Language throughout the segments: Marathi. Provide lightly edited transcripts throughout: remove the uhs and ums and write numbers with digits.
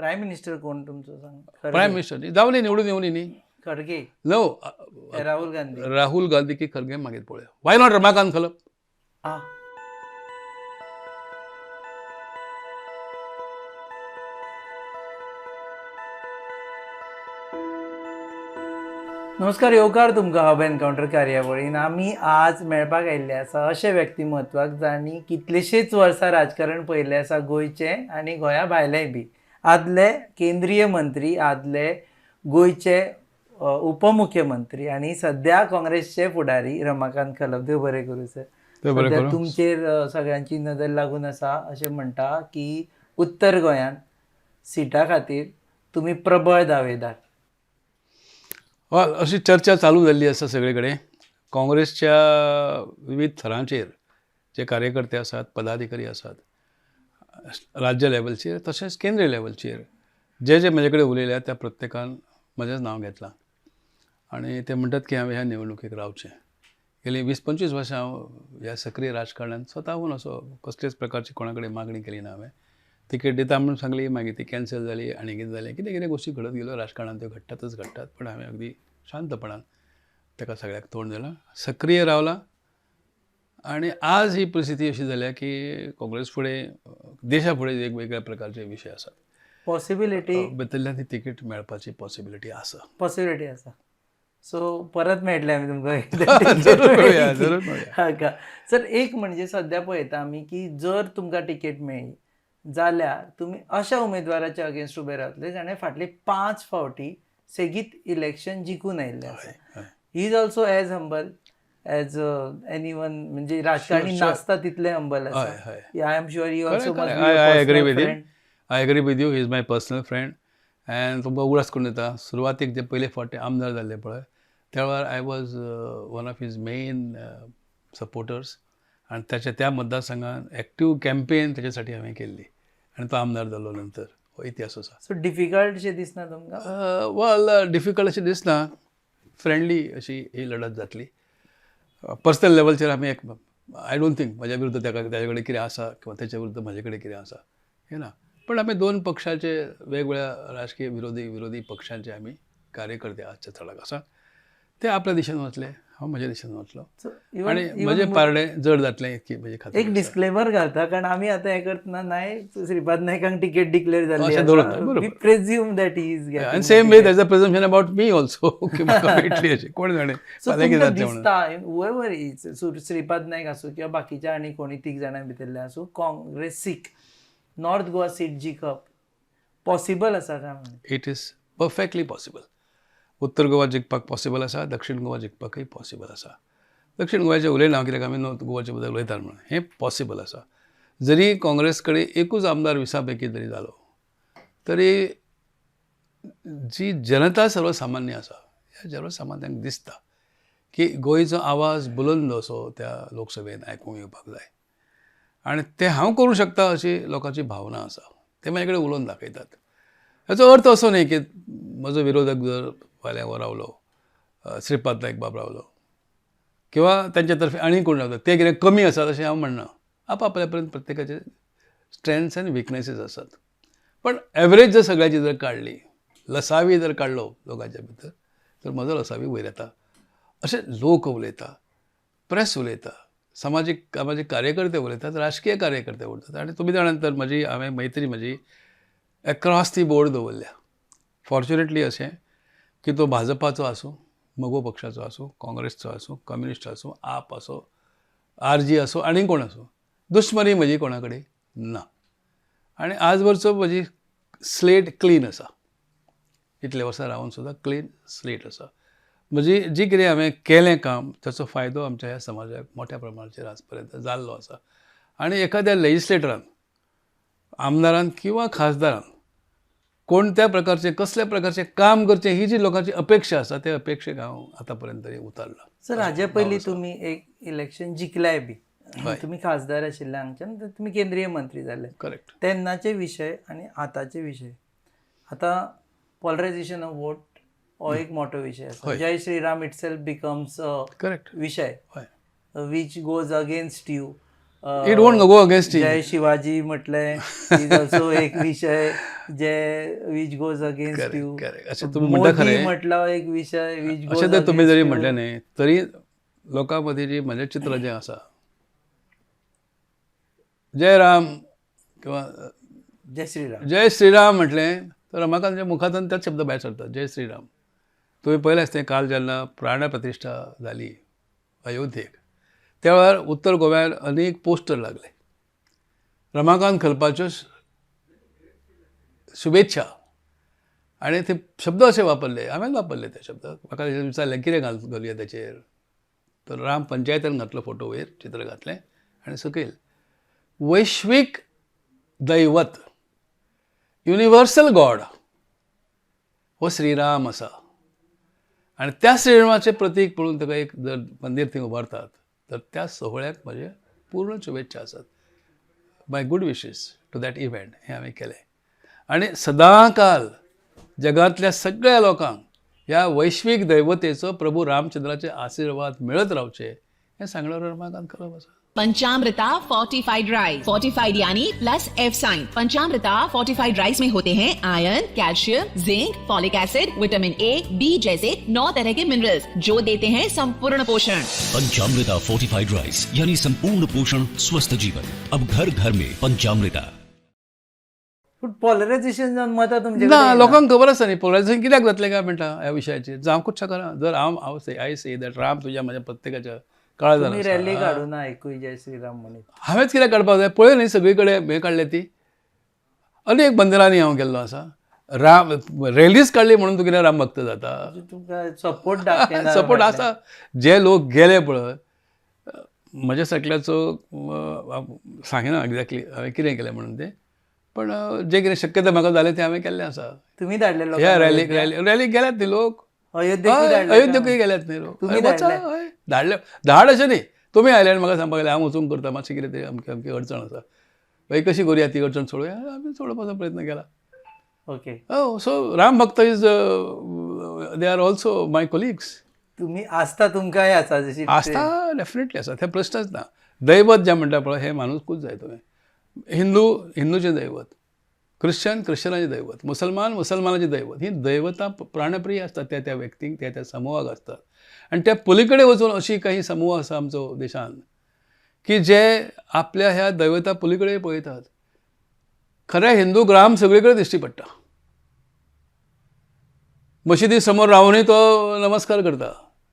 प्रायम मिनिस्टर कोण तुमचं सांग? प्रायम मिनिस्टर जावली निवडून येवनी न्ही खडगे, नो राहुल गांधी. राहुल गांधी की खरगे मागीर पळया वाय नॉट रमाकांत खलप. आ नमस्कार, येवकार तुमकां हब एनकावंटर कार्यावळीन. आमी आज मेळपाक आयिल्ले आसा अशे व्यक्तिमत्वाक जांणी कितलेशेच वर्सां राजकारण पळयल्लें आसा गोंयचें आनी गोंया भायलेंय बी. आदले केंद्रीय मंत्री, आदले गोंयचे उपमुख्यमंत्री आनी सद्या काँग्रेसचे फुडारी रमाकांत खलप. देव बरें करूं सर. सद्या तुमचेर सगळ्यांची नदर लागून आसा. अशें म्हणटा की उत्तर गोंयांत सिटा खातीर तुमी प्रबळ दावेदार. हय, अशी चर्चा चालू जाल्ली आसा सगळे कडेन. काँग्रेसच्या विविध थरांचेर जे कार्यकर्ते आसात, पदाधिकारी आसात, राज्य लेवलचेर तशेंच केंद्रीय लेवलचेर जे जे म्हजे कडेन उलयल्या त्या प्रत्येकान म्हजेंच नांव घेतलां आनी ते म्हणटात की हांवें ह्या निवडणुकेक रावचें. गेलीं 20-25 वर्सां हांव ह्या सक्रीय राजकारणांत स्वताहून असो कसलेच प्रकारची कोणा कडेन मागणी केली ना. हांवें तिकेट दिता म्हणून सांगली, मागीर ती कॅन्सल जाली आनी कितें जालें, कितें कितें गोश्टी घडत गेल्यो राजकारणांत, त्यो घडटात. पण हांवें अगदी शांतपणान ताका सगळ्याक तोंड दिलां, सक्रीय रावलां आनी आज ही परिस्थिती अशी जाल्या की काँग्रेस फुडें, देशा फुडें वेगवेगळ्या प्रकारचे विशय आसात. पॉसिबिलिटी भितरल्यान ती तिकेट मेळपाची पॉसिबिलिटी आसा. सो परत मेळटले आमी जरूर मेळुया. तुमकां. सर, एक म्हणजे सद्या पळयता आमी की जर तुमकां तिकेट मेळ्ळी जाल्यार तुमी अशा उमेदवाराच्या अगेन्स्ट उबे रावतले जाणें फाटले 5 फावटी सेगीत इलेक्शन जिखून आयिल्लें आसा. He is also as humble as anyone, म्हणजे राजकारणी नासता तितले हंबल आसा. I am sure you also must be I agree with you. He is my personal friend and तुमकां उगडास करून दिता. सुरवातीक जे पयले फावटी आमदार जाल्ले पळय त्या वेळार I was one of his main supporters आनी त्या मतदारसंघान एक्टीव कॅम्पेन तेच्या साठी हांवें केल्ली आनी तो आमदार जालो नंतर. हो इतिहास आसा. सो डिफिकल्ट अशें दिसना तुमकां? वेल, डिफिकल्ट अशें दिसना. फ्रेंडली अशी ही लढत जातली. पर्सनल लेवलचेर आमी एक, आय डोंट थिंक म्हज्या विरुद्ध ताजे कडेन कितें आसा किंवा तेच्या विरुद्ध म्हजे कडेन कितें आसा हें ना. पण आमी दोन पक्षाचे, वेगवेगळ्या राजकीय विरोधी पक्षांचे आमी कार्यकर्ते आजच्या चडाक आसा. ते आपल्या दिशेन वतले, हांव म्हज्या दिशेन वतलो आनी म्हजें पारडें जड जातलें इतकी म्हजी खात्री. एक डिस्क्लेमर घालता, कारण आमी आतां हें करतना नाय श्रीपाद नायकांक टिकेट डिक्लेअर जाल्ली. We presume that he is getting. And same way there is a presumption about me also की म्हाका मेळटली अशी. कोण जाणे फाल्यां कितें जातलें म्हणून. दिसता हुएवर इज, श्रीपाद नायक आसूं किंवा बाकीचे आनी कोणी 3 जाणां भितरले आसूं, काँग्रेसीक नॉर्थ गोवा सीट जिखप पॉसिबल आसा काय? It is perfectly possible. उत्तर गोवा जिखपाक पॉसिबल आसा, दक्षिण गोवा जिखपाकय पॉसिबल आसा. दक्षिण गोव्याचें उलयना कित्याक आमी नॉर्थ गोवाचे बद्दल उलयतात म्हणून. हें पॉसिबल आसा. जरी काँग्रेस कडेन एकूच आमदार 20 पैकी जरी जालो तरी जी जनता सर्वसामान्य आसा, ह्या सर्वसामान्यांक दिसता की गोंयचो आवाज बुलंद असो त्या लोकसभेन आयकूंक येवपाक जाय आनी तें हांव करूं शकता अशी लोकांची भावना आसा. ते म्हाजे कडेन उलोवन दाखयतात. हाचो अर्थ असो न्ही की म्हजो विरोधक जर फाल्यां हो रावलो, श्रीपाद नायक बाब रावलो किंवा तांचे तर्फे आनी कोण रावता ते कितें कमी आसात अशें हांव म्हणना. आपआपल्या पर्यंत प्रत्येकाचे स्ट्रेंथ्स आनी विकनेसीस आसात. पण एवरेज जर सगळ्याची जर काडली, लसावी जर काडलो लोकांच्या भितर, तर म्हजो लसावी वयर येता. अशें लोक उलयता, प्रेस उलयता, सामाजीक कार्यकर्ते उलयतात, राजकीय कार्यकर्ते उलयतात. आनी तुमी जाणात तर हांवें मैत्री म्हजी एक्रॉस दी बोर्ड दवरल्या. फॉर्च्युनेटली अशें की तो भाजपाचो आसूं, मगो पक्षाचो आसूं, काँग्रेसचो आसूं, कम्युनिस्ट आसूं, आप आसूं, आरजी आसूं, आनी कोण आसूं, दुश्मनी म्हजी कोणा कडेन ना. आनी आज वरचो म्हजी स्लेट क्लीन आसा. इतले वर्सां रावन सुद्दां क्लीन स्लेट आसा. म्हजी जी कितें हांवें केलें काम ताचो फायदो आमच्या ह्या समाजाक मोठ्या प्रमाणाचेर आज पर्यंत जाल्लो आसा. आनी एखाद्या लेजिस्लेटरान, आमदारान किंवा खासदारान कोणत्या प्रकारचे, कसल्या प्रकारचे काम करचें ही जी लोकांची अपेक्षा आसा, त्या अपेक्षेक हांव आतां पर्यंत तरी उतारला. सर, हाजे पयलीं तुमी एक इलेक्शन जिखल्याय बी. तुमी खासदार आशिल्ले हांगच्यान, तुमी केंद्रीय मंत्री जाल्ले. करेक्ट. तेन्नाचे विशय आनी आतांचे विशय. आतां पॉलरायझेशन ऑफ वोट हो एक मोठो विशय आसा. Jai Shriram itself becomes correct विशय which goes against you. It won't go against Jai Shivaji म्हटलंय इज ऑल्सो एक विषय जे विच गोज अगेन्स्ट यू. अशें तुम्ही म्हणटा खरें, म्हटलं एक विषय विच गोज अशें तर तुम्ही जरी म्हटलें न्ही तरी लोकां मदीं जी म्हजें चित्र जें आसा, जय राम किंवा जय श्रीराम जय श्रीराम म्हटलें तर म्हाका ताच्या मुखांतल्यान तेच शब्द भायर सरतात, जय श्रीराम. तुम्ही पळयलें आसतें काल जेन्ना प्राणप्रतिश्ठा जाली अयोध्येक, त्या वेळार उत्तर गोव्यात अनेक पोस्टर लागले रमाकांत खलपाच्यो शुभेच्छा, आनी ते शब्द अशे वापरले, हांवें वापरले ते शब्द. म्हाका विचारलें कितें घालुया ताचेर, तर राम पंचायतान घातलो फोटो वयर, चित्र घातलें आनी सकयल वैश्वीक दैवत युनिवर्सल गॉड हो श्रीराम आसा. आनी त्या श्रीरामाचें प्रतीक म्हणून ताका एक जर मंदीर थंय उबारतात तर त्या सोहळ्याक म्हजे पूर्ण शुभेच्छा आसात. My good wishes to that event हें हांवें केलें. आनी सदांकाल जगांतल्या सगळ्या लोकांक ह्या वैश्वीक दैवतेचो प्रभू रामचंद्राचे आशीर्वाद मिळत रावचे हें सांगणारो रमाकांत खलप आसा. पंचामृता फोर्टिफाइड राइस, फोर्टिफाइड यानी plus F sign. Panchamrita fortified rice में होते हैं iron, calcium, zinc, folic acid, vitamin A, B जैसे 9 तरह के मिनरल्स जो देते हैं संपूर्ण पोषण. पंचामृता फोर्टिफाइड राइस यानी संपूर्ण पोषण स्वस्थ जीवन. अब घर घर में पंचामृता. पूण पोलरायझेशन जावन मतां तुमचे ना, लोकांक खबर आसा न्ही पोलरायझेशन कित्याक जातलें काय म्हणटा ह्या विशयाचेर. जावंकूच शकना. जर आय से दॅट राम तुज्या म्हज्या प्रत्येकाच्या काळजांत तुम्ही आसा. रॅली काडूं ना ऐकूय जय श्रीराम म्हणून. हांवेंच कित्याक काडपाक जाय, पळय न्ही सगळी कडेन हें काडल्या ती. अनेक मंदिरांनी हांव गेल्लो आसा. राम रॅलीज काडली म्हणून तूं कितें राम भक्त जाता? तुमकां सपोर्ट दाखयना. सपोर्ट आसा. जे लोक गेले पळय, म्हज्या सारकल्याचो सांगिना एक्झॅक्टली हांवें कितें केलें म्हणून तें, पण जें कितें शक्यता म्हाका जालें तें हांवें केल्लें आसा. तुम्ही धाडले लोक ह्या रॅलीक गेल्यात न्ही लोक. अयोध्येकूय गेल्यात न्ही लोक. हय धाड अशें न्ही. तुमी आयले आनी म्हाका सांगपाक लागले हांव वचूंक करता, मातशें कितें तरी अमकी अमकी अडचण आसा, मागीर कशी करुया ती अडचण सोडोवया, आमी सोडोवपाचो प्रयत्न केला. ओके. सो राम भक्त is they are also my colleagues. तुम्ही आस्था तुमकांय आसा जशी आस्था डेफिनेटली आसा, ते प्रश्नच ना. दैवत जें म्हणटा पळय हें मानूंकूच जाय तुवें. हिंदूचें दैवत, क्रिश्चनाचें दैवत, मुसलमानाचें दैवत, ही दैवतां प्राणप्रिय आसतात त्या व्यक्तीक, त्या समूहाक आसतात. आनी त्या पलीकडे वचून अशी काही समूह आसा आमचो देशान की जे आपल्या ह्या दैवता पलीकडे पळयतात. खरे हिंदू ग्राम सगळे कडेन दिश्टी पडटा. मशिदी समोर रावनूय तो नमस्कार करता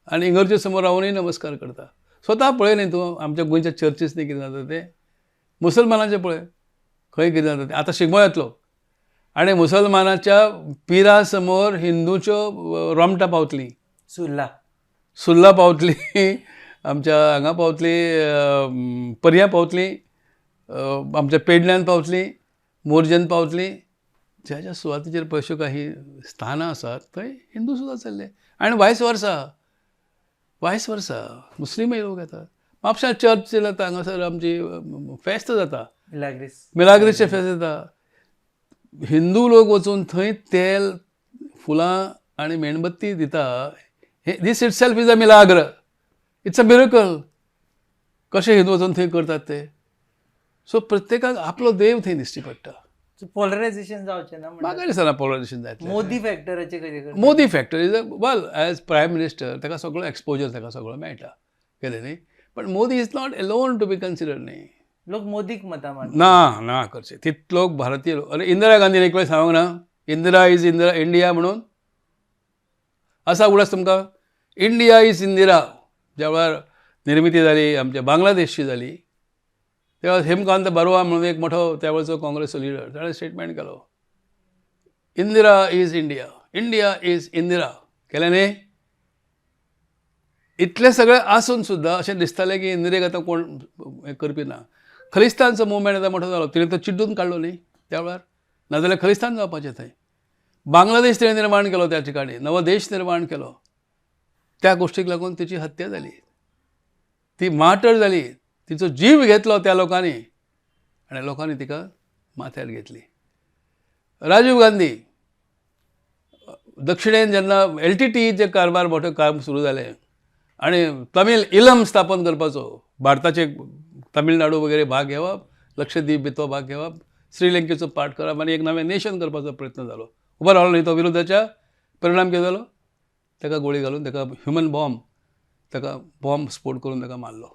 आनी इगर्जे समोर रावनूय नमस्कार करता. स्वता पळय न्ही तूं आमच्या गोंयच्या चर्चीसनी कितें जाता तें. मुसलमानाचें पळय खंय कितें जाता तें. आतां शिगमो येतलो आनी मुसलमानाच्या पिरा समोर हिंदूच्यो रोमटां पावतलीं, सुर्ला पावतली, आमच्या हांगा पावतली, पर्यां पावतली, आमच्या पेडण्यान पावतली, मोरजेन पावतली. ज्या ज्या सुवातीचेर पळय काही स्थानां आसात थंय हिंदू सुद्दां चल्ले. आनी वायस वर्सा मुस्लिमूय लोक येतात. म्हापशां चर्च जाता, हांगासर आमची फेस्त जाता, मिलाग्रीसचें फेस्त जाता. हिंदू लोक वचून थंय तेल, फुलां आनी मेणबत्ती दिता. This itself is a मिलाग्र. It's a miracle. कशें हिंदू वचून थंय करतात ते. सो प्रत्येकाक आपलो देव थंय दिश्टी पडटा. पोलरायझेशन जावचें ना. म्हाका दिसना पोलरायझेशन जातलें. मोदी फॅक्टराचें कशें करता? Modi factor is well as prime minister ताका सगळो एक्सपोजर ताका सगळो मेळटा केलें न्ही. पण Modi is not alone to be considered न्ही. लोक मोदीक मतां मारतात. ना करचे तितले लोक भारतीय लोक. अरे इंदिरा गांधीन एक वेळ सांगूंक ना, इंदिरा इज इंडिया म्हणून. असा उगडास तुमकां. इंडिया इज इंदिरा ज्या वेळार निर्मिती जाली आमच्या बांगलादेशची जाली तेव्हा हेमकांत बरुआ म्हणून एक मोठो त्या वेळचो काँग्रेसचो लिडर ताणें स्टेटमेंट केलो, Indira is India, India is Indira. केलें न्ही. इतलें सगळें आसून सुद्दां अशें दिसतालें की इंदिरेक आतां कोण हें करपी ना. खलिस्तानचो मुवमेंट आतां मोठो जालो, तिणें तो चिड्डून काडलो न्ही त्या वेळार. नाजाल्यार खलिस्तान जावपाचें थंय. बांगलादेश तिणें निर्माण केलो, त्या ठिकाणी नवो देश निर्माण केलो. त्या गोश्टीक लागून तिची हत्या जाली, ती मार्टर जाली, तिचो जीव घेतलो त्या लोकांनी आनी लोकांनी तिका माथ्यार घेतली. राजीव गांधी दक्षिणेन जेन्ना LTTEचे कारभार मोठो काम सुरू जालें आनी तमील इलम स्थापन करपाचो भारताचे तामिळनाडू वगैरे भाग घेवप, लक्षद्वीप बी तो भाग घेवप, श्रीलंकेचो पार्ट करप आनी एक नवें नेशन करपाचो प्रयत्न जालो. उबो रावलो न्ही तो विरोधाच्या. परिणाम कितें जालो? ताका गोळी घालून ताका ह्युमन बॉम्ब, ताका बॉम्ब स्फोट करून ताका मारलो.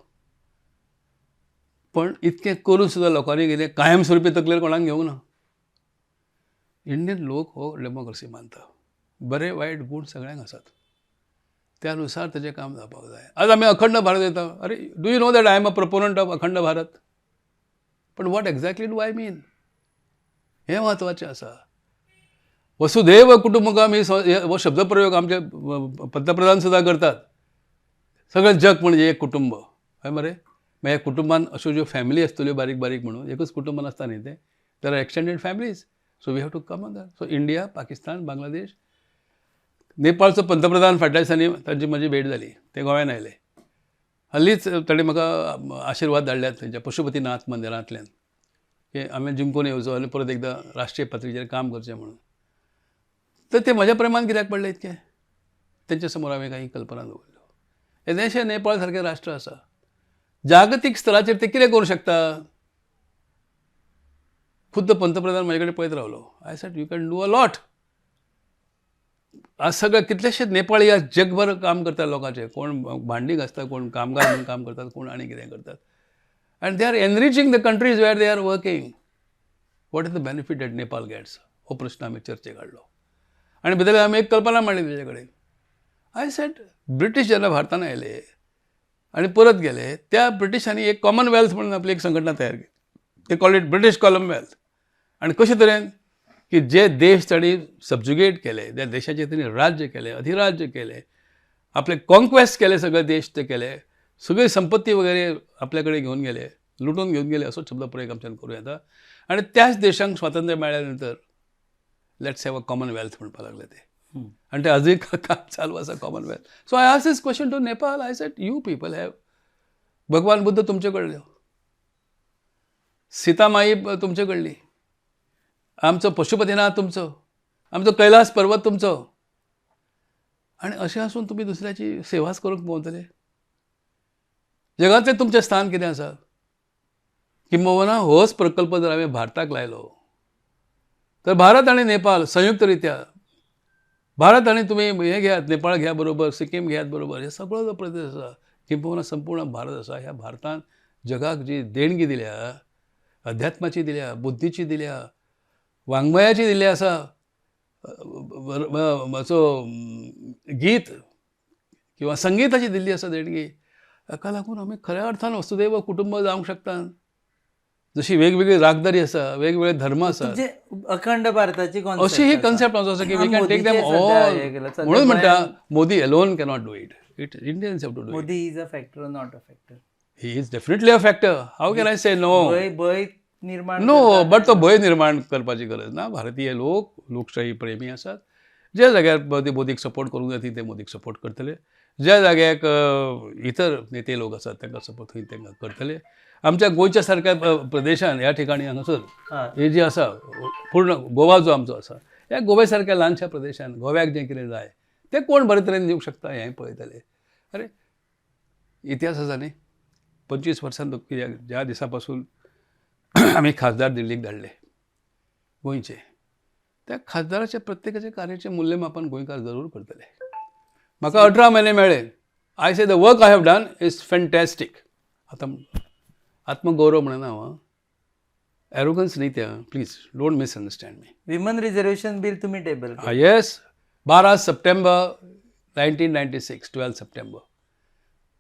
पण इतकें करून सुद्दां लोकांनी कितें कायमस्वरुपी तकलेर कोणाक घेवंक ना. इंडियन लोक हो डेमोक्रेसी मानता. बरे वायट गूण सगळ्यांक आसात. त्यानुसार तेजें काम जावपाक जाय. आज आमी अखंड भारत येता. अरे do you know that I am a proponent of Akhand Bharat? पण what exactly do I mean? हें म्हत्वाचें आसा. वसुधैव कुटुंबकम हो शब्दप्रयोग आमचे पंतप्रधान सुद्दां करतात. सगळें जग म्हणजे एक कुटुंब. हय मरे? मागीर ह्या कुटुंबान अश्यो ज्यो फॅमिली आसतल्यो बारीक बारीक म्हणून एकूच कुटुंबान आसता न्ही तें. There are extended families. So we have to come on that. So India, Pakistan, Bangladesh, नेपाळचो पंतप्रधान फाटल्या दिसांनी तांची म्हजी भेट जाली. ते गोंयांत आयले. हल्लीच ताणें म्हाका आशिर्वाद धाडल्यात थंयच्या पशुपतीनाथ मंदिरांतल्यान की हांवें जिंकून येवचो आनी परत एकदां राष्ट्रीय पातळीचेर काम करचें म्हणून. तर ते म्हज्या प्रेमान कित्याक पडले इतकें? तेंच्या समोर हांवें काही कल्पना दवरल्यो. हे देशे नेपाळ सारकें राष्ट्र आसा. जागतीक स्तराचेर ते कितें करूं शकता? खुद्द पंतप्रधान म्हजे कडेन पळयत रावलो. I said you can do a lot. आज सगळे कितलेशेच नेपाळी आज जगभर काम करतात लोकांचे. कोण भांडी घासता, कोण कामगार म्हणून काम करतात, कोण आनी कितें करतात. And they are enriching the countries where they are working. What is the benefit that Nepal gets? हो प्रश्न आमी चर्चेक हाडलो. आनी भितर आमी एक कल्पना मांडली तेजे कडेन. आय सेड ब्रिटीश जेन्ना भारतान आयले आनी परत गेले, त्या ब्रिटिशांनी एक कॉमनवेल्थ म्हणून आपली एक संघटना तयार केली. ते कॉल इट ब्रिटीश कॉमनवेल्थ. आनी कशे तरेन की जे देश तांणी सबज्युगेट केले, त्या देशाचेर तांणी राज्य केले, अधिराज्य केले, आपले कॉन्क्वेस्ट केले, सगळे देश ते केले, सगळी संपत्ती वगैरे आपल्या कडेन घेवन गेले, लुटून घेवन गेले, असो शब्द प्रयोग आमच्यान करूं येता. आनी त्याच देशांक स्वातंत्र्य मेळ्ळ्या नंतर लेट्स हॅव अ कॉमनवेल्थ म्हणपाक लागले ते. आनी ते आजूय काम चालू आसा commonwealth. So I ask this question to Nepal. I said you people have Bhagwan Buddha तुमचे कडल्यो, सीतामाई तुमचे कडली, आमचो पशुपतीनाथ तुमचो, आमचो कैलास पर्वत तुमचो, आनी अशें आसून तुमी दुसऱ्याची सेवाच करूंक पावतले? जगांतलें तुमचें स्थान कितें आसा? किंबहुना होच प्रकल्प जर हांवें भारताक लायलो तर भारत आनी नेपाळ संयुक्त रित्या, भारत आनी तुमी हें घेयात, नेपाळ घ्या बरोबर, सिक्कीम घेयात बरोबर, हे सगळो जो प्रदेश आसा किंबहुना संपूर्ण भारत आसा, ह्या भारतान जगाक जी देणगी दिल्या, अध्यात्माची दिल्या, बुद्धीची दिल्या, वाङ्मयाची दिली आसा, गीत किंवा संगीताची दिल्ली आसा देणगी. हाका लागून आमी खऱ्या अर्थान वसुदैव कुटुंब जावंक शकता. जशी वेगवेगळी रागदारी आसा, वेगवेगळे धर्म आसा, म्हणजे अखंड भारताची अशी ही कन्सेप्ट आसा की we can take them all. म्हणून म्हणटा Modi alone cannot do it. It Indians have to do it. Modi is a factor, not a factor. He is definitely a factor. How can I say no? भय निर्माण नो, बट तो भंय निर्माण करपाची गरज ना. भारतीय लोक लोकशाही प्रेमी आसात. ज्या जाग्यार मोदीक सपोर्ट करूंक जाय ते मोदीक सपोर्ट करतले. ज्या जाग्याक इतर नेते लोक आसात तांकां सपोर्ट थंय तांकां करतले. आमच्या गोंयच्या सारक्या प्रदेशान ह्या ठिकाणी हांगासर हे जे आसा पूर्ण गोवा जो आमचो आसा, ह्या गोव्या सारक्या ल्हानशा प्रदेशान गोव्याक जें कितें जाय तें कोण बरे तरेन दिवंक शकता हें पळयतले. अरे इतिहास आसा न्ही. 25 वर्सां ज्या दिसा पासून आमी खासदार दिल्लीक धाडले गोंयचे, त्या खासदाराच्या प्रत्येकाच्या कार्याचें मूल्यमापन गोंयकार जरूर करतले. म्हाका 18 म्हयने मेळ्ळे. I say the work I have done is fantastic. आतां आत्मगौरव म्हणना हांव, एरोगन्स न्ही त्या. Please don't misunderstand me. Women reservation bill तुम्ही table yes, 12 September 1996, 12 September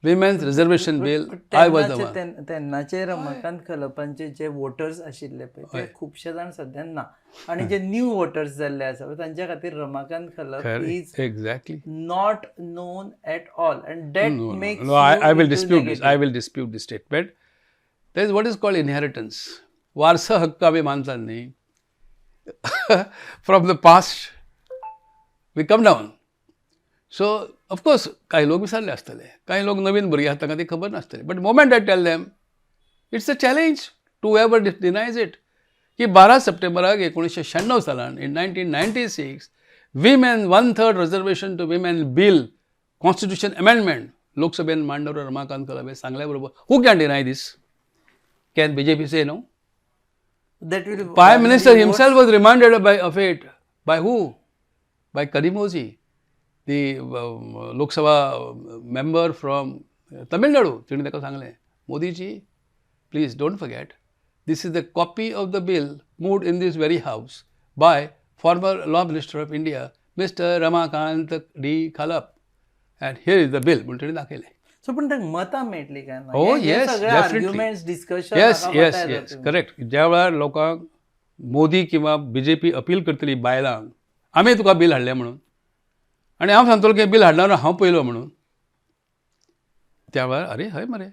women's reservation bill. I was the one. तेन्नाचे रमाकांत खलपांचे जे वोटर्स आशिल्ले पळय ते खुबशे जाण सध्या ना, आणि जे न्यू वोटर्स जाल्ले आसा तांच्या खातीर Ramakant Khalap is exactly not known at all, and that makes I will dispute this. I will dispute this statement. There is what is called inheritance. वारसा हक्क आम्ही मानतात न्ही. From the past we come down. So of course काही लोक विसरले आसतले, काही लोक नवीन भुरगे आसता तांकां ती खबर नासतली. But moment I tell them it's a challenge to ever denies it की 12 सप्टेंबराक 1996 सालान in 1996 women 1/3 reservation to women bill constitution amendment लोकसभेन मांडलो रमाकांत खलप हे सांगल्या बरोबर who can deny this? Can BJP say no? That will Prime Minister votes- himself was reminded of it. By who? By Karimoji, the Lok Sabha member from Tamil Nadu. तिने ताका सांगलें, Modiji, please don't forget, this is the copy of the bill moved in this very house by former Law Minister of India, Mr. Ramakant D. Khalap. And here is the bill. म्हणून तिने दाखयलें. सो पण ताका मतां मेळटली काय ना? Oh, हे yes, सगळे definitely. Arguments discussion yes correct. ज्या वेळार लोकांक मोदी किंवा BJP अपील करतली बायलांक, आमी तुका बिल हाडलें म्हणून, आनी हांव सांगतलो की बिल हाडणारो हांव पयलो म्हणून, त्या वेळार अरे हय मरे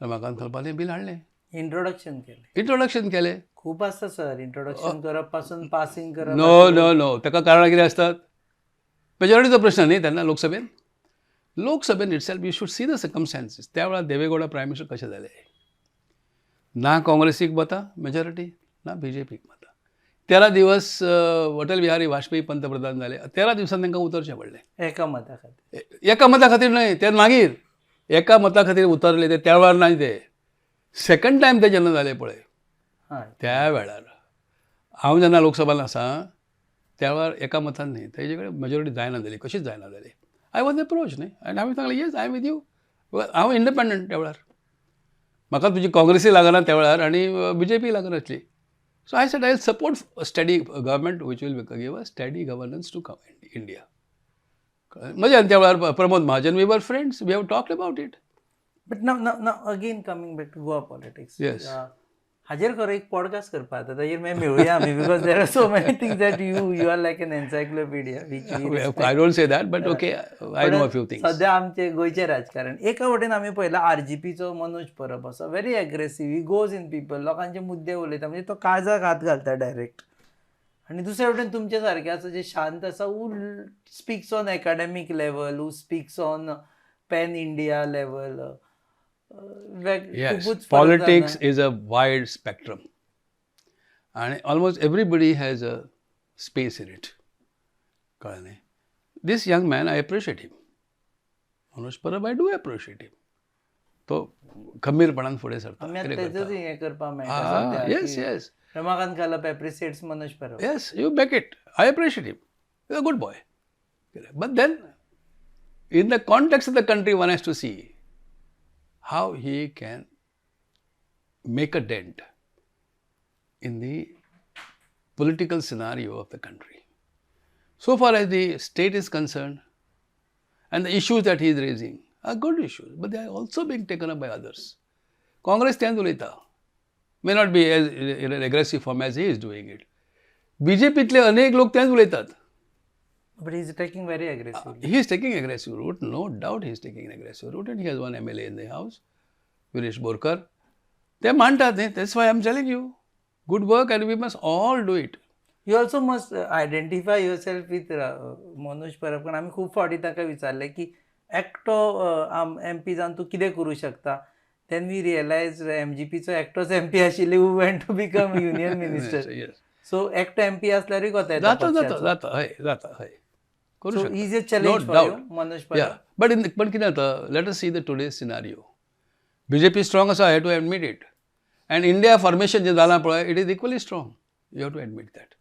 रमाकांत खलपान बिल हाडलें, इंट्रोडक्शन केले. इंट्रोडक्शन केलें. खूप असता सर इंट्रोडक्शन करप पासून पासिंग करप. नो ताका कारणां कितें आसतात? मेजॉरिटीचो प्रश्न न्ही तेन्ना लोकसभेन itself you should see the circumstances. त्या वेळार देवेगौडा प्रायम मिनिस्टर कशे जाले? ना काँग्रेसीक मतां मेजॉरिटी, ना BJPक मतां. 13 दिवस अटल बिहारी वाजपेयी पंतप्रधान जाले. 13 दिवसांनी तांकां उतरचें पडलें. एका मता खातीर. एका मता खातीर न्हय, ते मागीर एका मता खातीर उतरले ते त्या वेळार नाही ते. सेकंड टायम ते जेन्ना जाले पळय, हय. त्या वेळार हांव जेन्ना लोकसभान आसा त्या वेळार एका मतान न्ही, तेजे कडेन मेजॉरिटी जायना जाली, कशीच जायना जाली. आय वॉज अप्रोच न्ही, आनी हांवें सांगलें yes I am with you. हांव इंडिपेंडंट त्या वेळार, म्हाका तुजी काँग्रेसी लागना त्या वेळार आनी BJP लागनासली. So I said I will support steady government which will give a steady governance to India. म्हणजे त्या वेळार Pramod Mahajan we were friends, we have talked about it. But now again coming back to Goa politics. Yes. हाजेर खरो एक पॉडकास्ट करपा जाता, ताजेर मागीर मेळुया आमी, because there are so many things that you are like an encyclopedia. I don't say that but okay I know a few things. सध्या आमचे गोंयचे राजकारण एका वटेन आमी पळयला RGPचो मनोज परब असो very aggressive, he goes in people, लोकांचे मुद्दे उलयता, म्हणजे तो काळजाक हात घालता डायरेक्ट. आणि दुसरे वटेन तुमचे सारके आसा जे शांत आसा, who speaks on academic level, who speaks on pan India level. Yes, politics is a wide spectrum and almost everybody has a space in it. कळ्ळें न्ही? This young man, I appreciate him. Manoj Parab, I do appreciate him. तो खंबीरपणान फुडें सरता. आमी कितें तेजोच करता. हें करपा मेळटा. Yes, yes. Ramakant Khalap एप्रिसिएट्स Manoj Parab. Yes, you back it. I appreciate him. He's a good boy. But then, in the context of the country, one has to see how he can make a dent in the political scenario of the country. So far as the state is concerned, and the issues that he is raising are good issues, but they are also being taken up by others. Congress तेंच उलयता, may not be as in an aggressive form as he is doing it. BJPतले अनेक लोक तेंच उलयतात. But he is taking very aggressively. He is taking aggressive route, no doubt he is taking an aggressive route, and he has one MLA in the house, Vinesh Borkar. They मानतात न्ही, that's why I am telling you, good work and we must all do it. You also must identify yourself with Manoj Parab. कारण आमी खूब फावटी ताका विचारलें की एकटो MP जावन तूं कितें करूं शकता. Then we realized MGPचो एकटोच MP आशिल्ले who went to become union minister. Yes. So एकटो MP आसल्यारूय कोता येता जाता पक्षाचो. हय करूं So शकता. he is a challenge for you, Manoj Parab. Yeah, but कितें जाता, let us see the today's scenario. BJP strong आसा, I have to admit it. And India formation जे जालां पळय, it is equally strong. You have to admit that.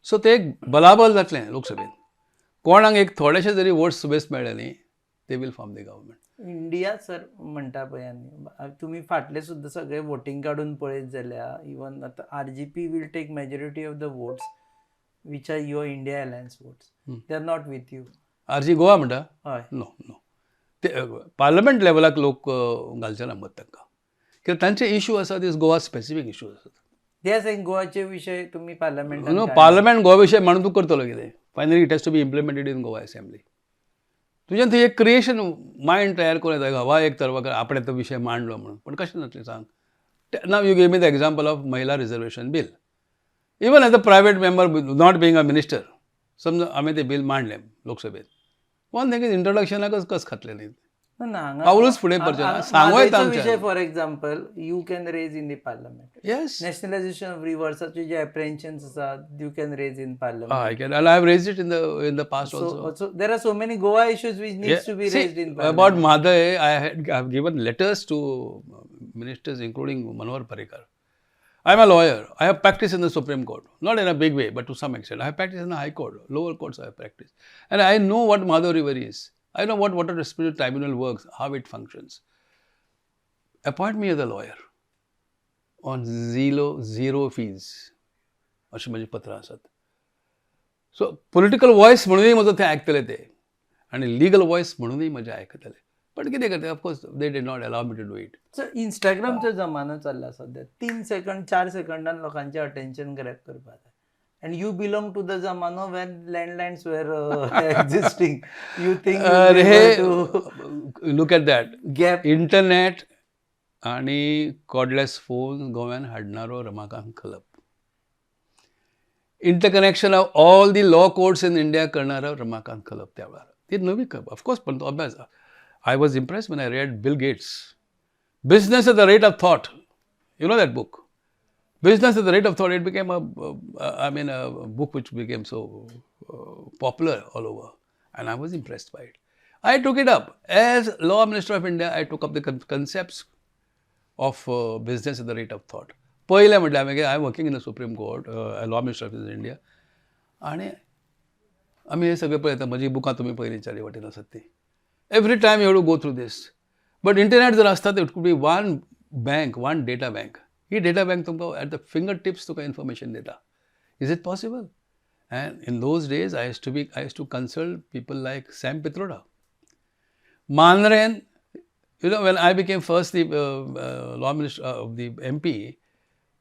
So ते एक बलाबल जातलें लोकसभेन. कोणाक एक थोडेशे जरी वोट्स बेस मेळ्ळे न्ही, they will form the government. India sir म्हणटा पळय आमी, तुमी फाटले सुद्दां सगळे वोटींग काडून पळयत जाल्यार इवन आतां RGP will take majority of the votes which are your India Alliance votes. They are not with you. RG Goa म्हणटा? हय. नो ते पार्लमेंट लेवलाक लोक घालचे ना मत तांकां, कित्याक तांचे इश्यू आसा दिस गोवा स्पेसिफीक इश्यूज आसात. They are saying गोवाचे विशय तुमी पार्लमेंटान नो पार्लमेंट गोवा विशय म्हणून तूं करतलो कितें? Finally it has to be implemented in Goa assembly. तुज्यान थंय एक क्रिएशन मायंड तयार करून येता, हवा एक तरवा आपणे तो विशय मांडलो म्हणून, पण कशें जातलें सांग? Now you gave me the example of Mahila reservation bill. Even as a private member not being a minister, समजा आमी तें बिल मांडलें लोकसभेत, वन थिंग इज इंट्रोडक्शनाकच कस खातलें न्ही, पावलूच फुडें करचें ना, सांगूं येता विशय आमच्या. For example you can raise in the parliament. Yes, nationalization of रिव्हर्साचे जे एप्रेन्शन्स आसात you can raise in parliament. I can, I have raised it in the past also. So there are so many Goa issues which needs to be raised in about parliament. Madhay, I have given letters to ministers, including Manohar Parrikar. I'm a lawyer. I have practiced in the Supreme Court, not in a big way, but to some extent. I have practiced in the High Court, lower courts I have practiced. And I know what Madhav River is. I know what a dispute tribunal works, how it functions. Appoint me as a lawyer on zero fees. अशी माझी पत्रां आसात. सो पॉलिटिकल वॉयस म्हणूनय म्हजो थंय आयकतले ते आनी लिगल वॉयस म्हणूनय म्हजें आयकतले. बट कितें करता of course they did not allow me to do it. Sir इंस्टाग्रामचो जमानो चल्ला सध्या 3 सेकंड 4 सेकंडान लोकांचें अटेन्शन ग्रॅब करपाक जाय. And you belong to the zamano when landlines were existing. You think look at that. Gap. Internet आणि कॉर्डलेस फोन गोव्यान हाडणारो Ramakant Khalap. Interconnection of all the law courts in India करणारा रमाकांत खलप त्या वेळार. ती नवी खबर ऑफकोर्स, पण तो अभ्यास. I was impressed when I read Bill Gates. Business at the Rate of Thought. You know that book? Business at the Rate of Thought. It became a book which became so popular all over. And I was impressed by it. I took it up. As Law Minister of India, I took up the concepts of business at the rate of thought. पहिले म्हटलें हांवें I am working in the supreme court, law minister of India, आनी आमी हे सगळें पळयता. म्हजी बुकां तुमी पयलीं चारी वाटेन आसात ती. Every time you have to go through these. But internet जर आसता it could be one bank, one data bank. ही डेटा बँक तुमकां एट द फिंगर टिप्स तुका इन्फॉर्मेशन दिता. Is it possible? And in those days I used to consult people like Sam Pitroda. मांद्रेन, you know, when I became first the law minister of the MP,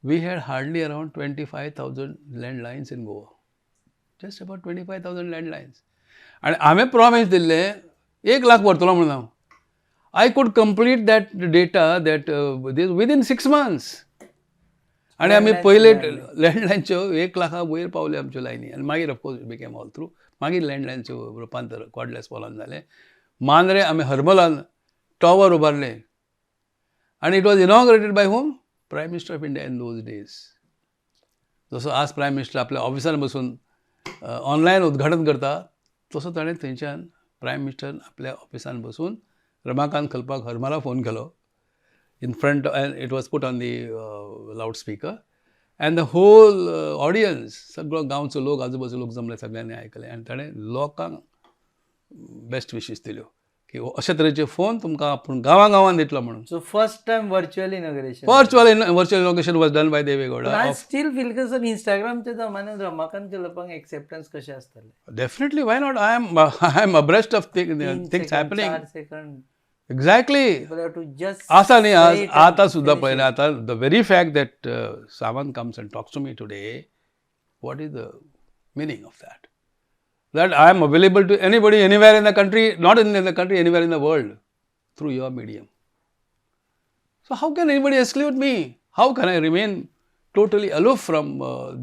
we had hardly around 25,000 landlines in Goa. Just about 25,000 landlines. And I promised दिल्ले 1 लाख भरतलो म्हणून हांव. I could complete that data within 6 months. आणि आमी पहिले लँडलायनच्यो 1 लाखा वयर पावले आमच्यो लायनी. आनी मागीर of course it became all through. मागीर लँडलायनच्यो रुपांतर कॉर्डलेस पोलान जालें. मांद्रे आमी हरमलान टॉवर उबारले. आणि it was inaugurated by home? Prime minister of India in those days. जसो आज प्रायम मिनिस्टर आपल्या ऑफिसान बसून ऑनलायन उद्घाटन करता, तसो ताणें थंयच्यान प्रायम मिनिस्टर आपल्या ऑफिसान बसून रमाकांत खलपाक हरमला फोन केलो. In front, and it was put on the loudspeaker. And the whole audience, सगळो गांवचो लोक, आजूबाजू लोक जमले, सगळ्यांनी आयकले. आनी ताणें लोकांक बेस्ट विशीस दिल्यो की अशा तरेचे फोन तुमकां आपूण गांवां दितलो म्हणून. So first time virtual inauguration. Virtual inauguration was done by Deve Gowda. I still feel की सर इंस्टाग्रामच्या जमान्यात रमाकांत खलपाक एक्सेप्टन्स कशें आसतलें? Definitely, why not? I am abreast of things happening. 4 second exactly. आसा न्ही आज, आतां सुद्दां पळयना. आतां the very fact that Sawant comes and talks to me today, what is the meaning of that? That I am available to anybody, anywhere in the country, not in the country, anywhere in the world, through your medium. So how can anybody exclude me? How can I remain totally aloof from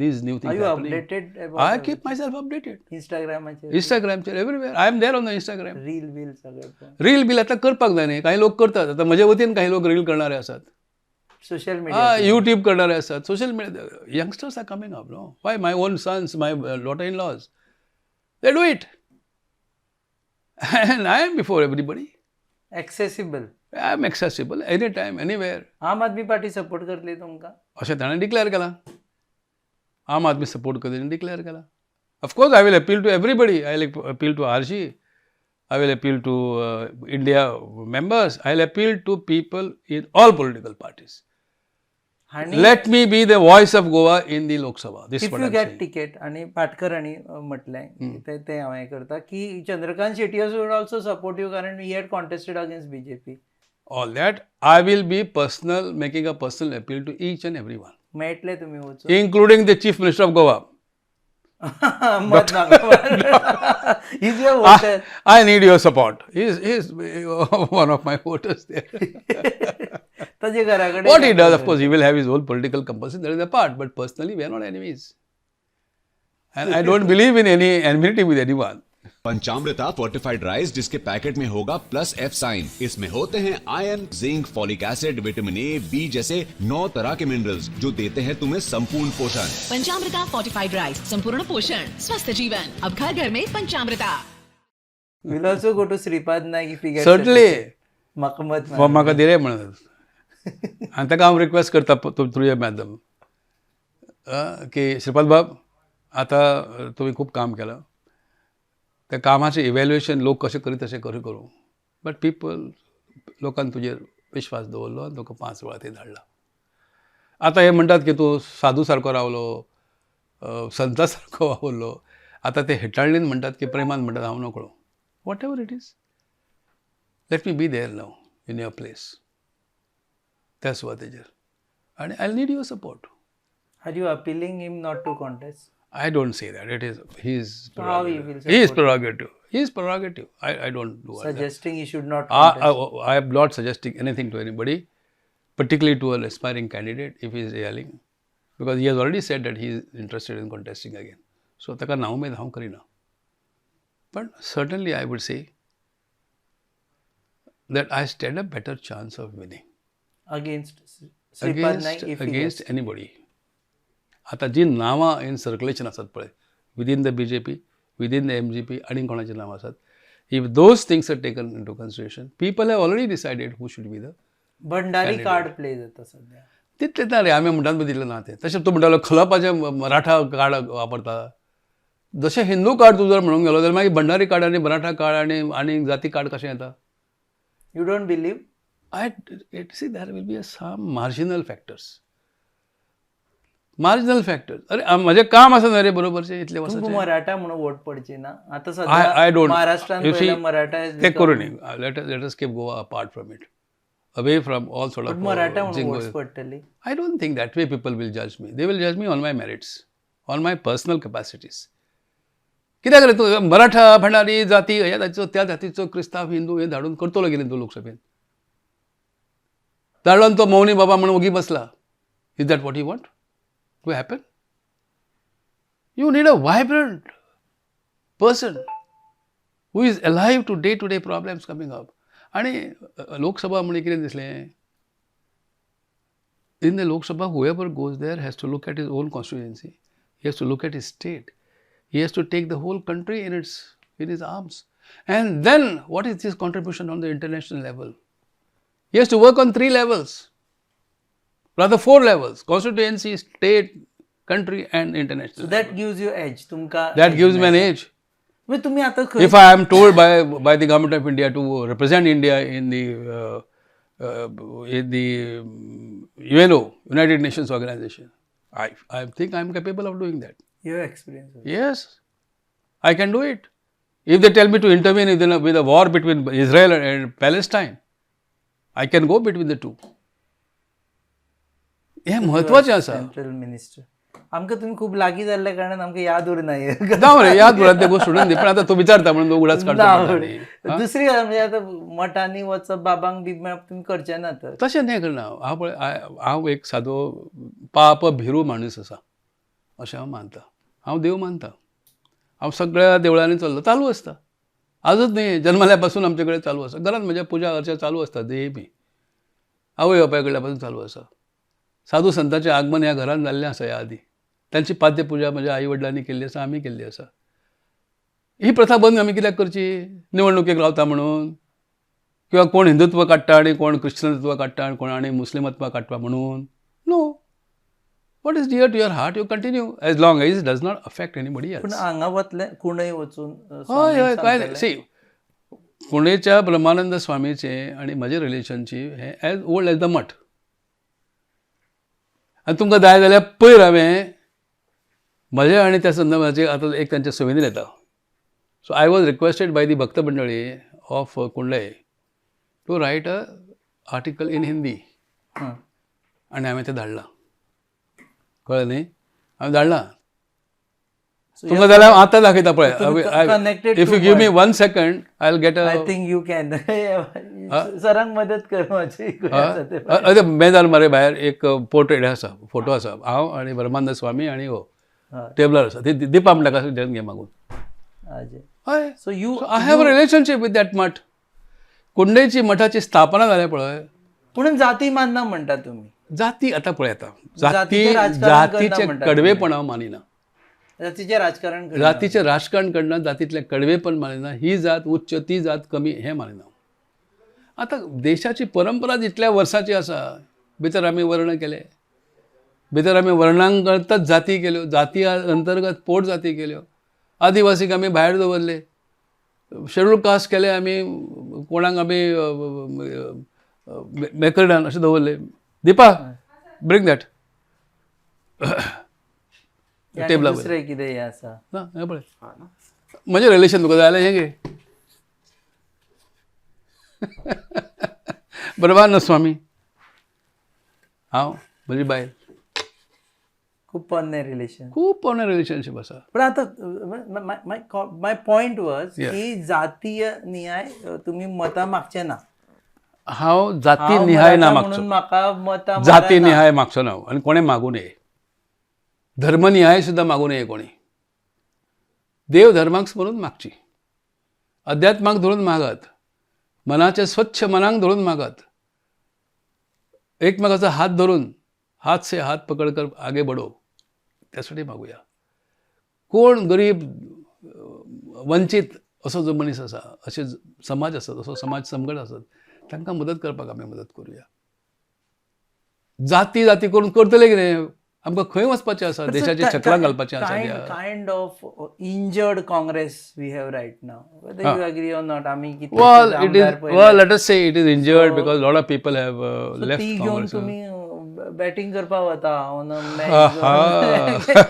these new things? Are you happening? updated about I keep myself updated. Instagram, everywhere. I am there on the Instagram. Reel सगळं. रील बिल आता करपाक जाय न्ही. काही लोक करतात. आता म्हजे वतीन काही लोक रील करणारे असतात. सोशल मीडिया, YouTube करणारे असतात. Social media. Youngsters are coming up, no? Why? My own sons, my daughter-in-laws, they do it. And I am before everybody. Accessible. I am accessible anytime, anywhere. आम आदमी पार्टी सपोर्ट करतली तुमकां? अशें ताणें डिक्लेअर केलां. आम आदमी सपोर्ट करतली डिक्लेअर केलां. Of course I will appeal to everybody. I will appeal to RG. I will appeal to India members. I will appeal to people in all political parties. Let me be the voice of Goa in the Lok Sabha. This if what you I'm get saying. Ticket. आणि पाटकर हांणी म्हटलें ते हांव हें करता की Chandrakant Shetty would also support you कारण he had contested against BJP. All that I will be making a personal appeal to each and everyone, मेळटले तुमी वचून? including the Chief Minister of Goa. मत नाका. He's your voter. I need your support. He's one of my voters there. ताजे घरा कडेन What he does, of course, he will have his whole political compulsion. That is a part. But personally, we are not enemies. And I don't believe in any enmity with anyone. Panchamrita fortified rice जिसके पैकेट में होगा +F साइन. इसमें होते हैं iron, zinc, folic acid, vitamin A, B जैसे 9 तरह के मिनरल्स जो देते हैं तुम्हें संपूर्ण पोषण. पंचामृता फोर्टिफाइड राइस, संपूर्ण पोषण, स्वस्थ जीवन. अब घर घर में पंचामृता. We'll also go to Sripad Naik if we get Certainly. म्हाका मत म्हाका दिले म्हणून. आनी ताका हांव रिक्वेस्ट करता थ्रू युअर मॅडम की श्रीपाद बाब आतां तुमी खूब काम केलां त्या कामाचें इव्हॅल्युएशन लोक कशें करी तशें करूं बट लोकांनी तुजेर विश्वास दवरलो आनी तुका 5 वेळा ते धाडला. आतां हे म्हणटात की तूं साधू सारको रावलो, संता सारको वावरलो. आतां ते हेटाळणीन म्हणटात की प्रेमान म्हणटात हांव नकळो. Whatever it is, let me be there now in your place त्या सुवातेचेर आनी I need your support. Are you appealing him not to contest? I don't say that. It is his How he prerogative. will His support prerogative. His prerogative. I don't do all that. Suggesting he should not contest. I am not suggesting anything to anybody, particularly to an aspiring candidate if he is yelling, because he has already said that he is interested in contesting again. So taka naumed haum karina. But certainly I would say that I stand a better chance of winning Against Sripad Naik if he against gets. anybody. आता जी नावां इन सर्क्युलेशन आसात पळय within the BJP, within the MGP आनी कोणाची नांवां आसात, if those things are taken into consideration people have already decided who should be the Bhandari card play जाता सध्या. तितलें ना रे आमी म्हणटात दितलें ना तें. तशें तूं म्हणटालो खलपाचें मराठा कार्ड वापरता. जशें हिंदू कार्ड तूं जर म्हणूंक गेलो जाल्यार मागीर भंडारी कार्ड आनी मराठा कार्ड आनी जाती कार्ड कशें येता? You don't believe? See, there will be some marginal factors. Marginal factors. अरे म्हजें काम आसा न्हय रे बरोबरचें इतलें तुमकां वर्साचें. मराठा म्हणून वोट पडची ना आता I सध्या don't. महाराष्ट्रात You see, पहिला मराठा has ते become- करूं न्ही. Let us keep Goa apart from it, away from all sort But of Maratha म्हणून jingoes. वोट्स पडटली. I don't think that way people will judge me. They will judge me on my merits, on my personal capacities. कित्याक रे तूं मराठा भंडारी जाती ह्या जातीचो त्या जातीचो क्रिस्तांव हिंदू हे धाडून करतलो कितें तूं लोकसभेन? धाडलो आनी तो मौनी बाबा म्हणून ओगी बसला. Is that what you want to happen? You need a vibrant person who is alive to day problems coming up. आणि लोकसभा म्हणजे कितें दिसलें? In the Lok Sabha, whoever goes there has to look at his own constituency. He has to look at his state. He has to take the whole country in his arms. And then, what is his contribution on the international level? He has to work on 3 levels, rather 4 levels: constituency, state, country, and international. So that gives you edge. तुमका That gives me an edge. म्हणजे तुम्ही आता If I am told by the government of India to represent India in the UNO, United Nations Organization, I think I am capable of doing that. your experience. Yes, I can do it. If they tell me to intervene with a war between Israel and Palestine, I can go between the two. हे महत्वाचें आसा. सेंट्रल मिनिस्टर आमकां तुम्ही खूप लागीं जाल्ल्या कारणान आमकां याद उरनाय. जावं रे, याद उरत ते गोष्ट सोडून दी. पण आता तू विचारता म्हणून तू उगडाच काडटा न्ही. दुसरी गजाल म्हणजे आता मठांनी वचप बाबांक बी मेळप तुम्ही करचे ना तर. तशें नाही करना. हांव एक सादो पाप भिरू माणूस आसा अशें हांव मानता. हांव देव मानता. हांव सगळ्या देवळांनी चल्लो, चालू आसता. आजूच न्ही, जन्मल्या पासून आमचे कडेन चालू आसा. घरांत म्हज्या पुजा अर्चा चालू आसता. देही बी आवय बापाय कडल्या पासून चालू आसा. साधू संतांचें आगमन ह्या घरांत जाल्लें आसा ह्या आदी. तांची पाद्य पुजा म्हज्या आई वडिलांनी केल्ली आसा, आमी केल्ली आसा. ही प्रथा बंद आमी कित्याक करची? निवडणुकेक रावता म्हणून, किंवा कोण हिंदुत्व काडटा आनी कोण क्रिश्चनत्व काडटा आनी कोण आनी मुस्लिमत्व काडटा म्हणून? No. What is dear to your heart you continue as long as it does not affect anybody else. पण हांगा वतले कुणय वचून हय हय काय सी, पुणेच्या ब्रह्मानंद स्वामीचें आनी म्हजें रिलेशनशीप हें एज ओल्ड एज द मठ. आनी तुमकां जाय जाल्यार पयर हांवें म्हजें आनी त्या संदर्भाचेर आतां एक तांच्या सुविधेन येता. So I was requested by the bhakta mandali of Kundai to write a article in Hindi. आनी हांवें तें धाडलां. कळ्ळें न्ही? हांवें धाडलां. तुमकां जाल्यार आतां दाखयता पळय. If you give me 1 second I will get a. I think you can. सरांक मदत कर माझी. अरे मेदार मरे भायर एक पोर्ट्रेट आसा, फोटो आसा. हांव आनी ब्रह्मानंद स्वामी आनी हो टेबलार आसा. ती दिपा म्हणटा का घेवन घे मागून. हय. So you I have a relationship with that math. कुंडयची मठाची स्थापना जाल्या पळय. म्हणून जाती मानना म्हणटा तुम्ही. जाती आतां पळयता. जातीचें राजकारण करना जातीचे म्हणटा कडवेपण हांव मानिना. जातीचें राजकारण करना. जातीचें राजकारण करना, जातीतलें कडवेपण मानिना. ही जात उच्च ती जात कमी हें मानिना. आतां देशाची परंपरा जितल्या वर्सांची आसा भितर आमी वर्ण केले, भितर आमी वर्णांतच जाती केल्यो, जाती अंतर्गत पोट जाती केल्यो, आदिवासीक आमी भायर दवरले, शेड्यूल कास्ट केले आमी, कोणाक आमी मेकर्डान अशें दवरले. दिपा ब्रिंग दॅट टेबला वयर. दुसरें कितें हें आसा? ना हें पळय म्हजें रिलेशन तुका जाय जाल्यार हें घे. बरोबर स्वामी, हांव म्हजी बायल, खूब पोन्नें रिलेशन. खूब पोरणे रिलेशनशीप आसा. पण आतां माय पॉयंट वॉज की जातीय नियाय तुमी मतां मागचे ना. हांव जाती हांव निहाय ना मराठा मागचो, म्हणून म्हाका मतां जाती मागना. निहाय मागचो ना आनी कोणें मागूं नये. धर्मनिहाय सुद्दां मागूं नये कोणी. देव धर्माक म्हणून मागची, अध्यात्माक धरून मागात, मनाचे स्वच्छ मनाक धरून मागात, एकमेकाचा हात धरून हात से हात पकड कर आगे बढो, त्यासाठी मागूया. कोण गरीब वंचित असो जो मनीस आसा, असे समाज असत, असो समाज संघट असत, तांकां मदत करपाक आमी मदत करूया. जाती जाती करून करतले कितें? आमकां खंय वचपाचें आसा, देशाचे छकलां घालपाचें आसा. Kind of injured Congress we have right now. Whether you agree or not, आमी Well, it is. Well, let us say it is injured because a lot of people have left ती घेवन Congress. तुमी बॅटिंग करपाक वता ऑन अ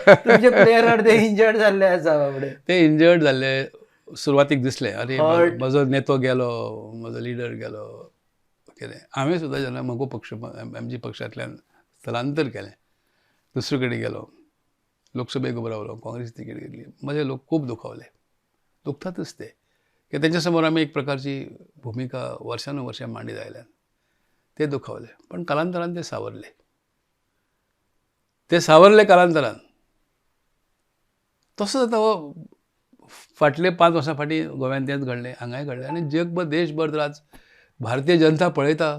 तुमचे प्लेयर अर्दे इंजर्ड जाल्ले आसा बाबडे. ते इंजर्ड जाल्ले सुरवातीक दिसले, अरे म्हजो नेतो गेलो, म्हजो लिडर गेलो, कितें. हांवें सुद्दां जेन्ना मगो पक्ष एमजी पक्षांतल्यान स्थलांतर केलें, दुसरे कडेन गेलो, लोकसभेक उबो रावलो, काँग्रेस तिकेट घेतली, म्हजे लोक खूब दुखावले. दुखतातच ते, की त्यांच्या समोर आमी एक प्रकारची भूमिका वर्षानुवर्षे मांडीत आयल्यान ते दुखावले. पण कालांतरान ते सावरले, कालांतरान. तसोच आतां हो फाटले 5 वर्सां फाटीं गोव्यान तेंच घडलें, हांगाय घडलें, आनी जगभर देशभर आज भारतीय जनता पळयता,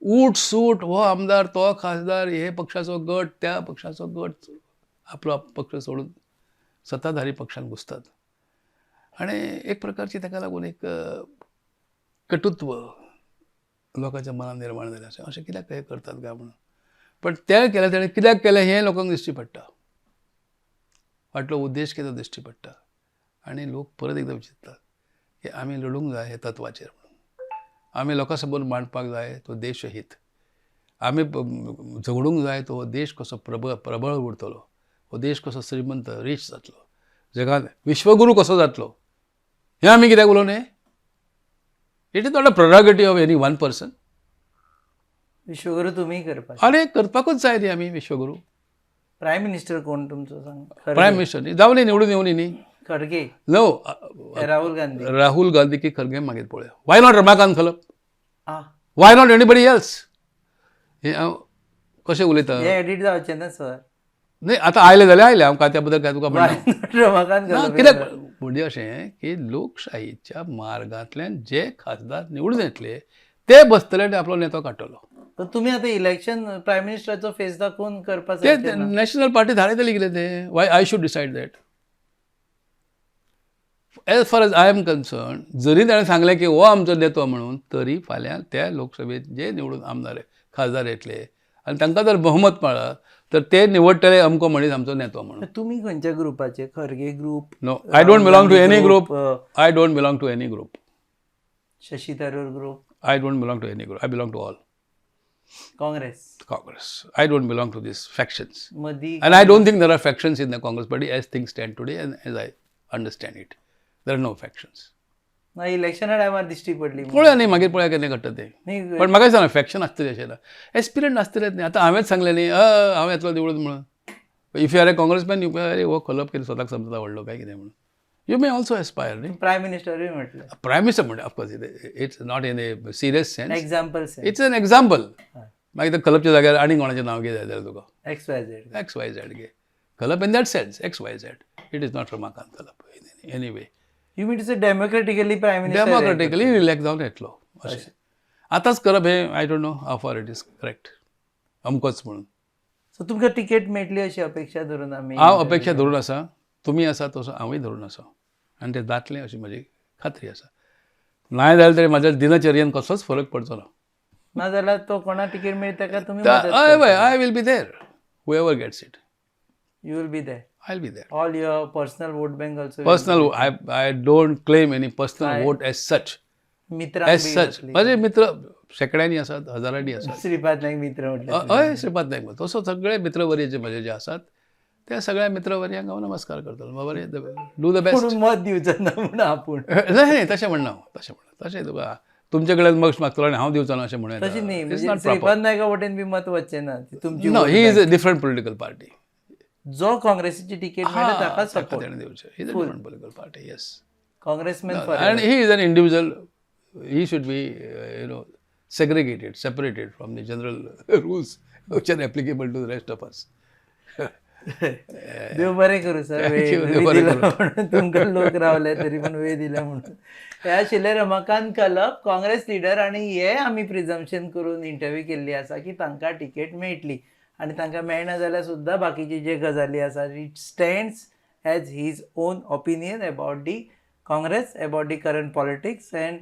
उठ सूट हो आमदार, तो खासदार, हे पक्षाचो गट, त्या पक्षाचो गट, आपलो पक्ष सोडून सत्ताधारी पक्षान घुसतात. आणि एक प्रकारची ताका लागून एक कटुत्व लोकांच्या मनात निर्माण जालें आसा, अशें कित्याक हे करतात काय म्हणून. पण ते केलें ताणें कित्याक केलें हें लोकांक दिश्टी पडटा, फाटलो उद्देश कितें दिश्टी पडटा. आनी लोक परत एकदां विचारतात की आमी लडूंक जाय हे तत्वाचेर म्हणून. आमी लोकां समोर मांडपाक जाय तो देश हित, आमी झगडूंक जाय तो देश कसो प्रबळ उरतलो, हो देश कसो श्रीमंत रीच जातलो, जगांत विश्वगुरू कसो जातलो, हें आमी कित्याक उलोवंक. It is not a prerogative of any one person. विश्वगुरू तुमी करपाक. अरे करपाकूच जाय न्ही आमी विश्वगुरू. प्रायम मिनिस्टर कोण तुमचो सांग? प्रायम मिनिस्टर न्ही जावं निवडून येवनी न्ही. खडगे, नो, राहुल गांधी की खरगे मागीर पळोवया. Why not Ramakant Khalap, ah why not anybody else. हे हांव कशें उलयता हे एडिट जावचें ना सर. न्ही, आतां आयले जाल्यार आयले, हांव त्या बद्दल काय तुका म्हणना. रमाकांत ना, घालप. कित्याक म्हणजे अशें की लोकशाहीच्या मार्गांतल्यान जे खासदार निवडून येतले ते बसतले आनी आपलो नेतो काडटलो. तर तुमी आतां इलेक्शन प्रायम मिनिस्टराचो फेस दाखोवन करपाक ते नॅशनल पार्टी धाडयतली कितें ते. Why I should decide that. As far as I am concern, जरी ताणें सांगलें की हो आमचो नेतो म्हणून, तरी फाल्यां त्या लोकसभेत जे निवडून आमदार खासदार येतले आनी तांकां जर बहुमत मेळ्ळा तर ते निवडटले अमको मनीस आमचो नेतो म्हणून. तुमी खंयच्या ग्रुपाचे? Kharge group? No, I don't belong to any group. I don't belong to any group. Shashi Tharoor group? I don't belong to any group. I belong to all. Congress? Congress. I don't belong to these factions. मदी And I don't think there are factions in the Congress party as things stand today and as I understand it. There are no factions. इलेक्शना टायमार दिश्टी पडली. पळया न्ही, मागीर पळया कितें घडटा तें. न्ही, पण म्हाका सांग, फॅक्शन आसतलें अशें ना. एस्पिरंट नासतलेच न्ही. आतां हांवेंच सांगलें न्ही, हांव येतलो निवडून म्हणून. If you are a congressman, you अरे हो खलप कितें स्वताक समजता व्हडलो काय कितें म्हणून. यू मे ऑल्सो एस्पायर न्ही. प्रायम मिनिस्टरूय म्हटलें. प्रायम मिनिस्टर म्हणजे of course it's not in A serious sense. Example it's an example. मागीर त्या कलपच्या जाग्यार आनी कोणाचें नांव घे जाय जाल्यार तुका. XYZ. XYZ घे. Khalap in that sense XYZ. It is not Ramakant Khalap in any way. You mean to say democratically prime minister? Democratically relax जावन येतलो अशें. आतांच करप हें I don't know how far it is correct अमकोच म्हणून. सो तुमकां तिकेट मेळटली अशी अपेक्षा धरून आमी? हांव अपेक्षा धरून आसा, तुमी आसा तसो हांवूय धरून आसा, आनी तें जातलें अशी म्हजी खात्री आसा. नाय जाल्यार तरी म्हाज्या दिनचर्येन कसलोच फरक पडचो ना. नाजाल्यार तो कोणा तिकीट मेळटा का तुमी मदत I will be there whoever gets it you will be there I will be there all your personal vote bank also personal I don't claim any personal vote as such मित्रांक सच माझे मित्र शेकड्यांनी असतात हजारांनी असतात श्रीपाद नाईक मित्र म्हटलं हय श्रीपाद नाईक तसो सगळे मित्रवर्य जे म्हजे जे आसात त्या सगळ्या मित्रवर्यांक हांव नमस्कार करतलो बरें डू द बेस्ट पूण मत दिवचो ना म्हूण आपूण नाही तशें म्हणना तशें तुका तुमचे कडेन मग मागतलो आनी हांव दिवचो ना अशें म्हणून तशी न्ही म्हणजे श्रीपाद नायका वटेन बी मत वचचें ना ती तुमची no he is a different political party जो काँग्रेसीची तिकीट मेळटा ताका सपोर्ट तेणें दिवचें he is a different political party yes congressman and he is an individual. He should be, segregated, separated from the general rules which are applicable to the rest of us. देव बरें करूं सर वेळ देव बरें दिला म्हणून तुमकां लोक रावले तरी पण वेळ दिला म्हणून हे आशिल्ले रमाकांत कलप काँग्रेस लिडर आनी हे आमी प्रिझम्पशन करून इंटरव्यू केल्ली आसा की तांकां तिकेट मेळटली आनी तांकां मेळना जाल्यार सुद्दां बाकीचे जे गजाली आसा it stands as his own opinion about the Congress about the current politics and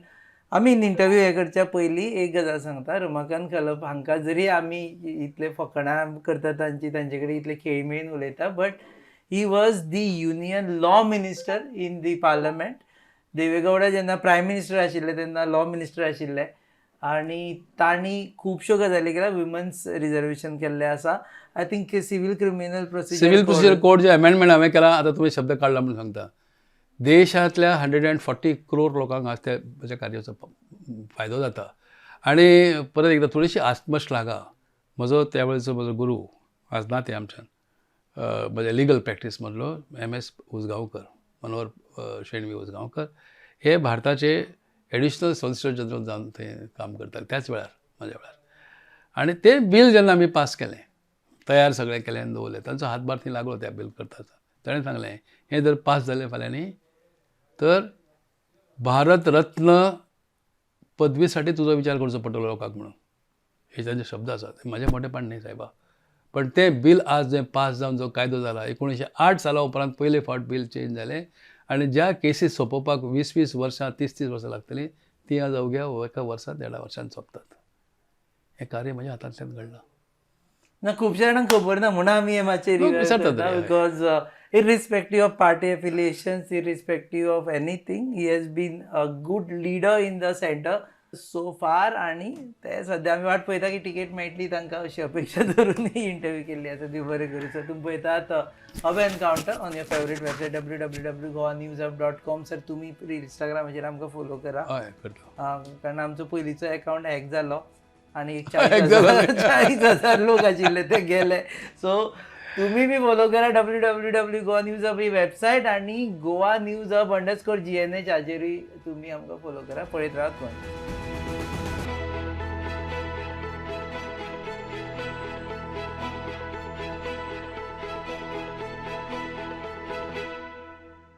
आमी इंटरव्यू हे करच्या पयलीं एक गजाल सांगता रमाकांत कलप हांकां जरी आमी इतले फकाणां करता तांचे कडेन इतले खेळमेळीन उलयता but he was the union law minister in the parliament Deve Gowda जेन्ना प्रायम मिनिस्टर आशिल्ले तेन्ना लॉ मिनिस्टर आशिल्ले आनी तांणी खुबश्यो गजाली केल्या विमन्स रिजर्वेशन केल्लें आसा I think civil criminal procedure code जे अमेंडमेंट हांवें केला आतां तुमी शब्द काडला म्हणून सांगता देशांतल्या 140 crore लोकांक आज त्या म्हज्या कार्याचो फायदो जाता आनी परत एकदां थोडीशी आत्मश्लाघा म्हजो त्या वेळेचो म्हजो गुरू आज ना ते आमच्यान म्हज्या लिगल प्रॅक्टीस मदलो MS उसगांवकर मनोहर शेणवी उसगांवकर हे भारताचे एडिशनल सॉलिसिटर जनरल जावन थंय काम करताले त्याच वेळार म्हाज्या वेळार आनी तें बील जेन्ना आमी पास केलें तयार सगळें केलें आनी दवरलें तांचो हातभार थंय लागलो त्या बील करता ताणें सांगलें हें जर पास जालें फाल्यांनी तर भारत रत्न पदवीसाठी तुजो विचार करचो पडटलो लोकांक म्हणून हे तांचे शब्द आसात म्हाजें मोठेपण न्ही सायबा पण तें बील आज जें पास जावन जो कायदो जाला 1908 साला उपरांत पयले फावट बील चेंज जालें आनी ज्या केसीस सोंपोवपाक 20 वर्सां 30 वर्सां लागतलीं ती आज अवघ्या एका वर्सांत 1.5 वर्सांत सोंपतात हें कार्य म्हज्या हातांतल्यान घडलां ना खुबश्या जाणांक खबर ना म्हणून आमी हे मातशें because irrespective of party affiliations, irrespective of anything, he has been a good leader in the center so far आणि ते सध्या आमी वाट पळयता की तिकेट मेळटली तांकां अशी अपेक्षा धरून ही इंटरव्यू केल्ली आसा ती बरें करूं सर तुमी पळयतात hub encounter on your favourite website www.goanewsup.com sir तुमी इंस्टाग्रामाचेर आमकां फॉलो करा हय करता कारण आमचो पयलींचो अकावंट हॅक जालो आनी 40,000 लोक आशिल्ले ते गेले सो तुम्ही बी फॉलो करा www.goanewsup ही वेबसायट आणि goanewsup_gnh हाजेरूय तुम्ही आमकां फॉलो करा पळयत रावत गोंय